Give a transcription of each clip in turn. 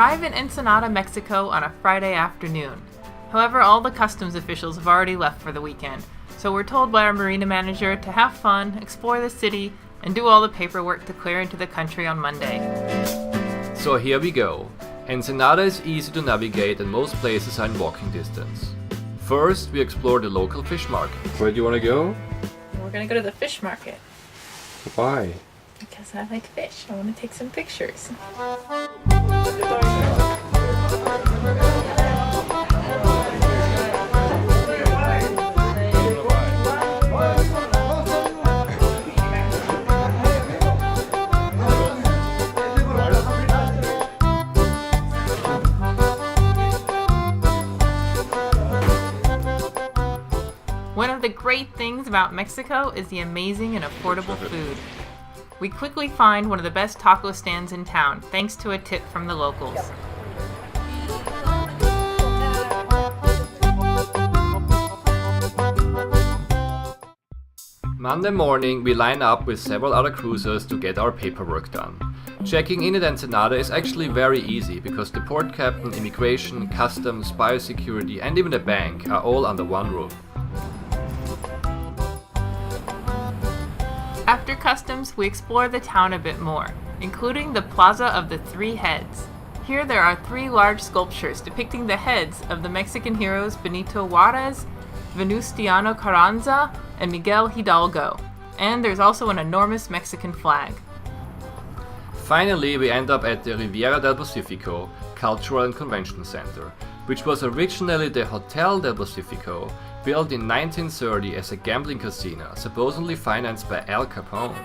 arrive in Ensenada, Mexico on a Friday afternoon. However, all the customs officials have already left for the weekend, so we're told by our marina manager to have fun, explore the city, and do all the paperwork to clear into the country on Monday. So here we go. Ensenada is easy to navigate and most places are in walking distance. First, we explore the local fish market. Where do you want to go? We're gonna go to the fish market. Why? Because I like fish. I want to take some pictures. One of the great things about Mexico is the amazing and affordable food. We quickly find one of the best taco stands in town, thanks to a tip from the locals. Monday morning, we line up with several other cruisers to get our paperwork done. Checking in at Ensenada is actually very easy because the port captain, immigration, customs, biosecurity, and even the bank are all under one roof. After customs, we explore the town a bit more, including the Plaza of the Three Heads. Here there are 3 large sculptures depicting the heads of the Mexican heroes Benito Juarez, Venustiano Carranza, and Miguel Hidalgo. And there's also an enormous Mexican flag. Finally, we end up at the Riviera del Pacifico Cultural and Convention Center, which was originally the Hotel del Pacifico, built in 1930 as a gambling casino, supposedly financed by Al Capone.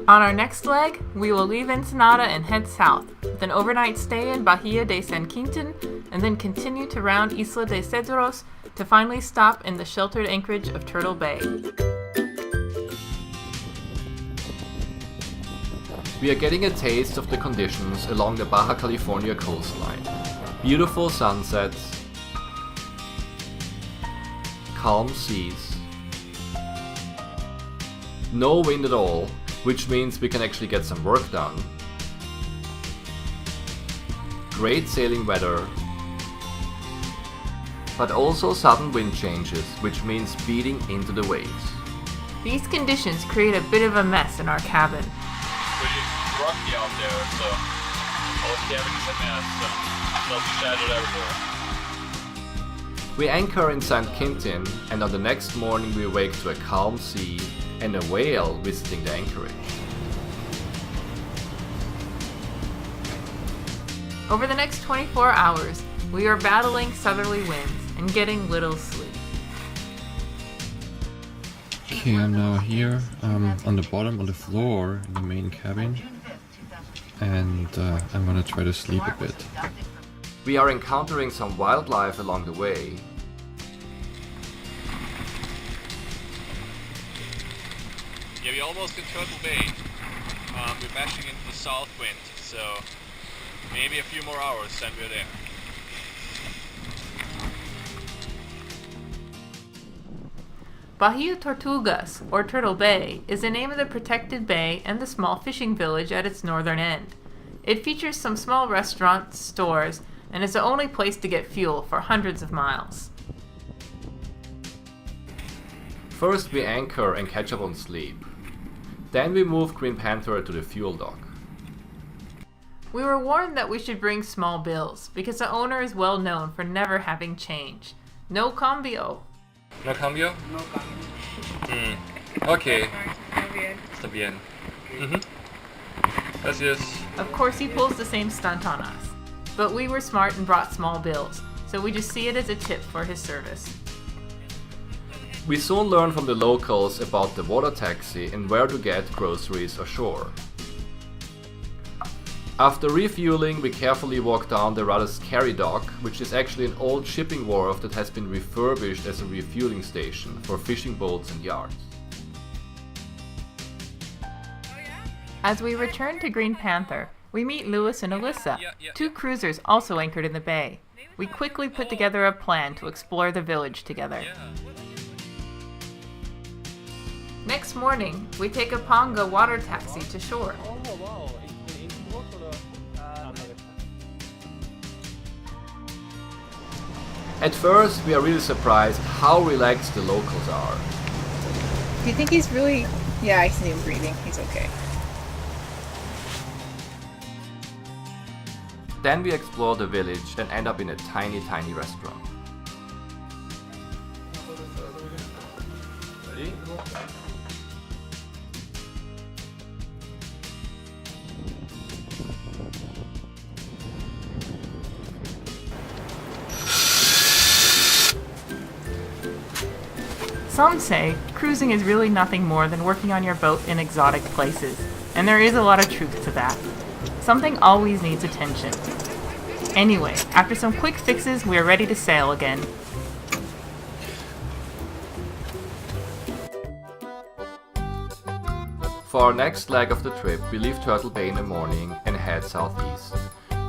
On our next leg, we will leave Ensenada and head south, with an overnight stay in Bahia de San Quintin, and then continue to round Isla de Cedros to finally stop in the sheltered anchorage of Turtle Bay. We are getting a taste of the conditions along the Baja California coastline. Beautiful sunsets, calm seas, no wind at all, which means we can actually get some work done, great sailing weather, but also sudden wind changes, which means beating into the waves. These conditions create a bit of a mess in our cabin. Pretty rocky out there, so all the cabin is a mess, so it's shattered everywhere. We anchor in St. Quintin, and on the next morning we wake to a calm sea and a whale visiting the anchorage. Over the next 24 hours, we are battling southerly winds and getting little sleep. Okay, I'm now here on the bottom of the floor in the main cabin, and I'm gonna try to sleep a bit. We are encountering some wildlife along the way. Yeah, we're almost in Turtle Bay. We're bashing into the south wind, so maybe a few more hours and we're there. Bahia Tortugas, or Turtle Bay, is the name of the protected bay and the small fishing village at its northern end. It features some small restaurants, stores, and is the only place to get fuel for hundreds of miles. First we anchor and catch up on sleep. Then we move Green Panther to the fuel dock. We were warned that we should bring small bills, because the owner is well known for never having change. No cambio. No cambio? No cambio. Okay. Está bien. Gracias. Of course he pulls the same stunt on us. But we were smart and brought small bills, so we just see it as a tip for his service. We soon learn from the locals about the water taxi and where to get groceries ashore. After refueling, we carefully walk down the rather scary dock, which is actually an old shipping wharf that has been refurbished as a refueling station for fishing boats and yachts. As we return to Green Panther, we meet Louis and Alyssa, 2 cruisers also anchored in the bay. We quickly put together a plan to explore the village together. Next morning, we take a Ponga water taxi to shore. At first, we are really surprised how relaxed the locals are. Do you think he's really... Yeah, I see him breathing. He's okay. Then we explore the village and end up in a tiny restaurant. Some say cruising is really nothing more than working on your boat in exotic places, and there is a lot of truth to that. Something always needs attention. Anyway, after some quick fixes, we are ready to sail again. For our next leg of the trip, we leave Turtle Bay in the morning and head southeast.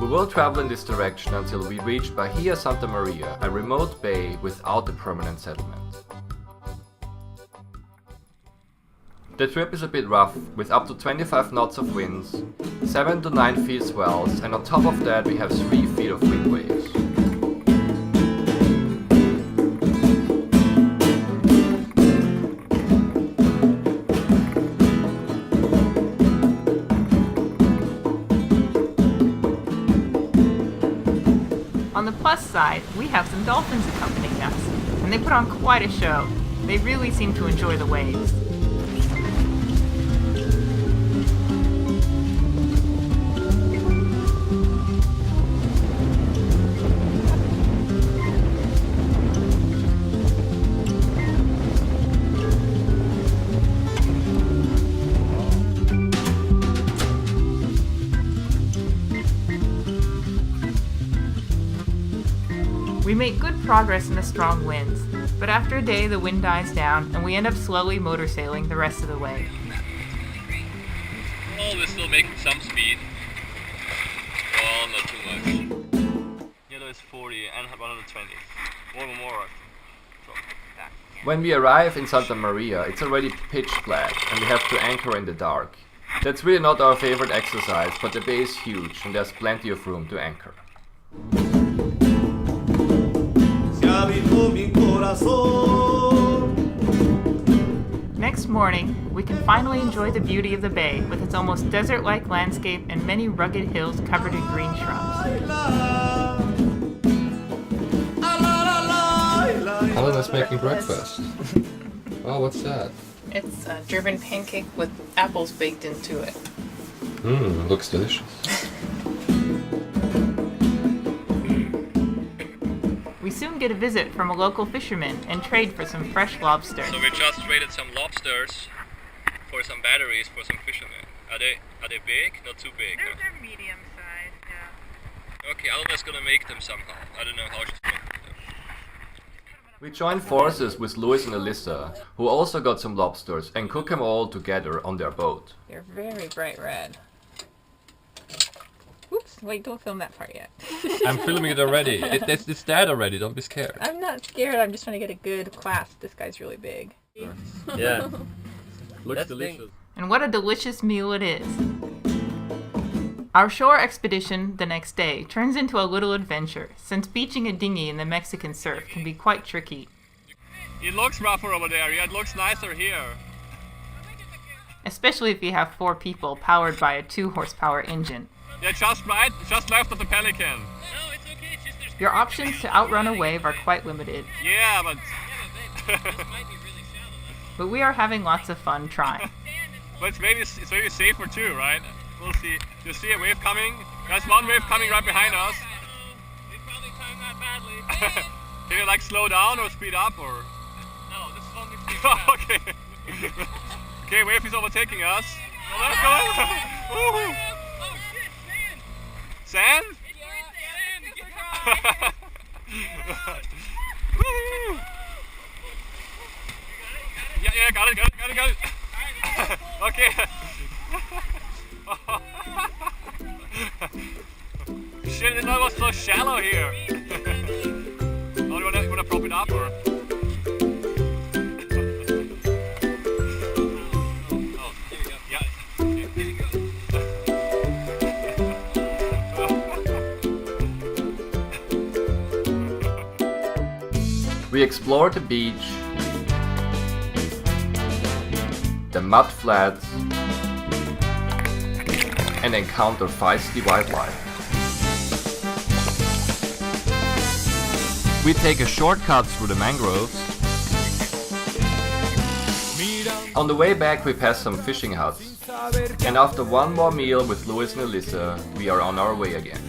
We will travel in this direction until we reach Bahia Santa Maria, a remote bay without a permanent settlement. The trip is a bit rough, with up to 25 knots of winds, 7 to 9 feet swells, and on top of that we have 3 feet of wind waves. On the plus side, we have some dolphins accompanying us, and they put on quite a show. They really seem to enjoy the waves. We make good progress in the strong winds, but after a day the wind dies down and we end up slowly motor sailing the rest of the way. Well, we're still making some speed. Well, not too much. Yellow is 40 and 120. More. When we arrive in Santa Maria, it's already pitch black and we have to anchor in the dark. That's really not our favorite exercise, but the bay is huge and there's plenty of room to anchor. Next morning, we can finally enjoy the beauty of the bay with its almost desert-like landscape and many rugged hills covered in green shrubs. Alena's making breakfast. Oh, what's that? It's a German pancake with apples baked into it. Looks delicious. We soon get a visit from a local fisherman and trade for some fresh lobster. So we just traded some lobsters for some batteries for some fishermen. Are they big? Not too big. They're medium size, yeah. Okay, Alena's gonna make them somehow. I don't know how she's gonna make them. We join forces with Louis and Alyssa, who also got some lobsters, and cook them all together on their boat. They're very bright red. Oops, wait, don't film that part yet. I'm filming it already. It's dead already, don't be scared. I'm not scared, I'm just trying to get a good clasp. This guy's really big. Yeah. Looks delicious. And what a delicious meal it is. Our shore expedition the next day turns into a little adventure, since beaching a dinghy in the Mexican surf can be quite tricky. It looks rougher over there, yeah, it looks nicer here. Especially if you have 4 people powered by a 2-horsepower engine. Yeah, just left of the Pelican. No, it's okay, Your options to outrun a wave are quite limited. Yeah, but... But we are having lots of fun trying. But it's maybe safer too, right? We'll see. You see a wave coming? There's one wave coming right behind us. They probably timed that badly. Can you like slow down or speed up or? No, this is only speed up. Okay. Okay, wave is overtaking us. Oh, let's go! Oh shit, sand! Sand? Yeah, sand! Yeah, got it. Okay. Shit, it was so shallow here. Oh, you wanna prop it up or? We explore the beach, the mud flats, and encounter feisty wildlife. We take a shortcut through the mangroves. On the way back we pass some fishing huts. And after one more meal with Louis and Elisa, we are on our way again.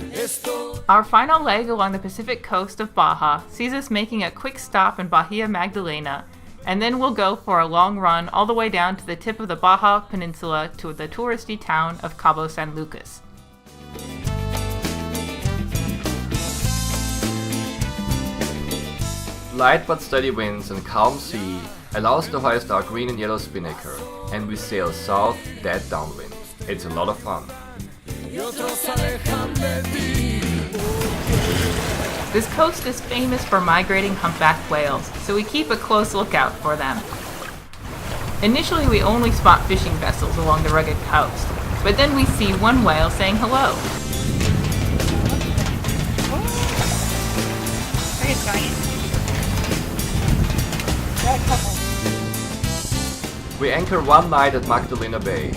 Our final leg along the Pacific coast of Baja sees us making a quick stop in Bahia Magdalena, and then we'll go for a long run all the way down to the tip of the Baja Peninsula to the touristy town of Cabo San Lucas. Light but steady winds and calm sea allow us to hoist our green and yellow spinnaker, and we sail south dead downwind. It's a lot of fun. This coast is famous for migrating humpback whales, so we keep a close lookout for them. Initially we only spot fishing vessels along the rugged coast, but then we see one whale saying hello. Very giant. Got a couple. We anchor one night at Magdalena Bay,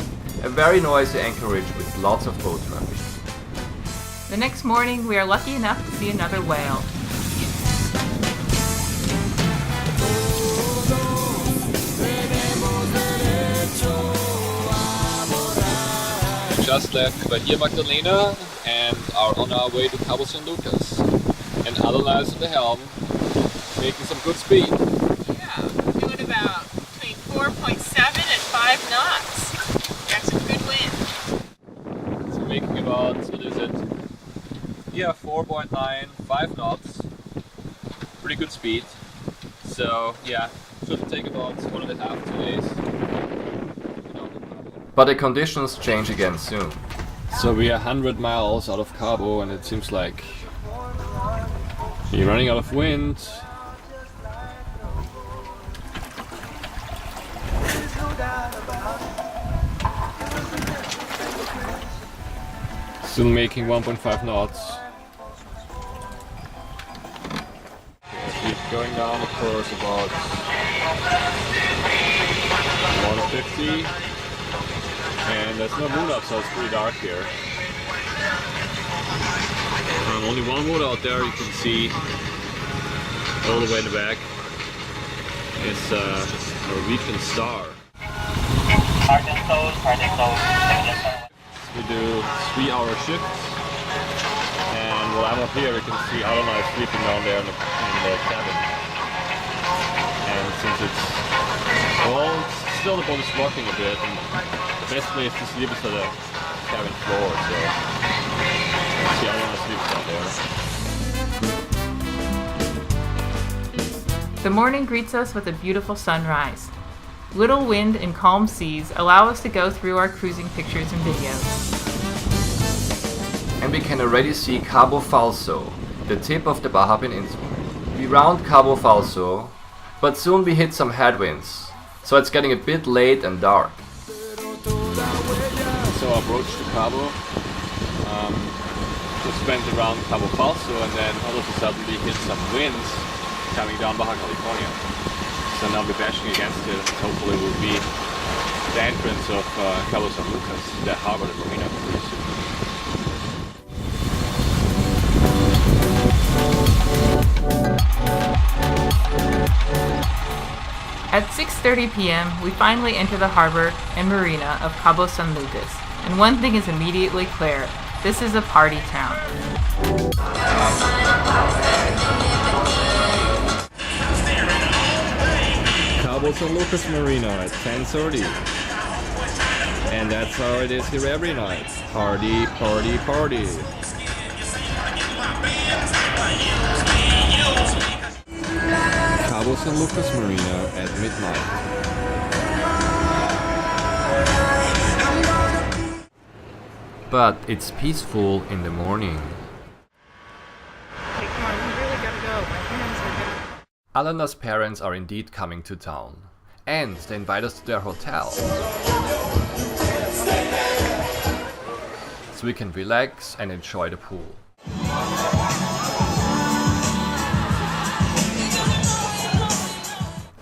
a very noisy anchorage with lots of boat traffic. The next morning we are lucky enough to see another whale. We just left Bahia Magdalena and are on our way to Cabo San Lucas. And Alena is at the helm, making some good speed. Yeah, doing about between 4.7 and 5 knots. That's a good wind. So making about, what is it? Yeah, 4.9, 5 knots. Pretty good speed. So yeah, should take about 1.5 to 2 days. But the conditions change again soon. So we are 100 miles out of Cabo and it seems like we're running out of wind. Still making 1.5 knots. We're going down of course about 150. And there's no moon up, so it's pretty dark here. Only one moon out there you can see all the way in the back. It's a Norwegian star. We do 3-hour shifts, and while I'm up here, we can see Alena is sleeping down there in the cabin. And since it's still the boat is rocking a bit, and the best place to sleep is on the cabin floor, so let's see Alena sleeps down there. The morning greets us with a beautiful sunrise. Little wind and calm seas allow us to go through our cruising pictures and videos. And we can already see Cabo Falso, the tip of the Baja Peninsula. We round Cabo Falso, but soon we hit some headwinds, so it's getting a bit late and dark. So our approach to Cabo, just went around Cabo Falso, and then all of a sudden we hit some winds coming down Baja California. So now we're bashing against it, and hopefully we'll be the entrance of Cabo San Lucas, the harbor, the marina, pretty soon. At 6:30 p.m., we finally enter the harbor and marina of Cabo San Lucas. And one thing is immediately clear, this is a party town. Cabo San Lucas Marina at 10:30. And that's how it is here every night. Party, party, party. Cabo San Lucas Marina at midnight. But it's peaceful in the morning. Okay, come on, we really gotta go. My hands are gonna... Alena's parents are indeed coming to town, and they invite us to their hotel. So we can relax and enjoy the pool.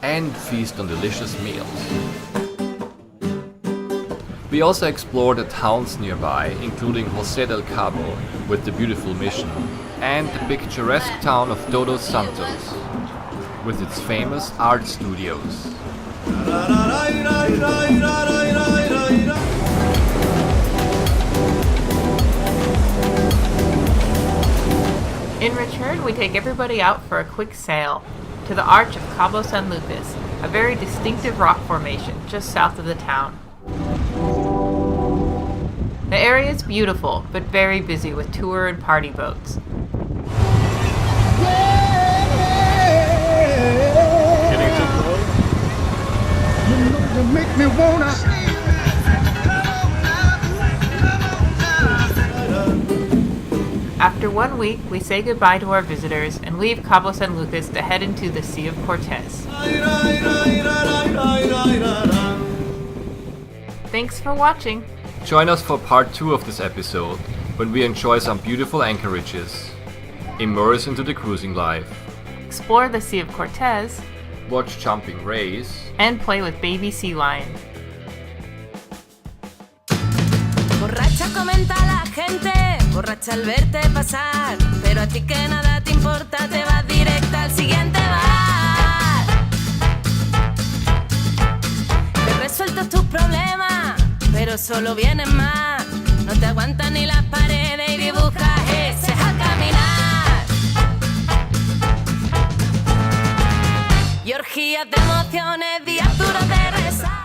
and feast on delicious meals. We also explore the towns nearby, including José del Cabo with the beautiful mission, and the picturesque town of Todos Santos with its famous art studios. In return, we take everybody out for a quick sail to the arch of Cabo San Lucas, a very distinctive rock formation just south of the town. The area is beautiful, but very busy with tour and party boats. Getting too close? You make me wanna. After 1 week, we say goodbye to our visitors and leave Cabo San Lucas to head into the Sea of Cortez. Thanks for watching. Join us for part 2 of this episode, when we enjoy some beautiful anchorages, immerse into the cruising life, Explore the Sea of Cortez, watch jumping rays, and play with baby sea lion. Borracha comenta la gente, borracha al verte pasar, pero a ti que nada te importa, te vas directa al siguiente bar. Te resuelto tus problemas, pero solo vienen más. No te aguantan ni las paredes y dibujas ese a caminar. Y orgías de emociones, días duros de rezar.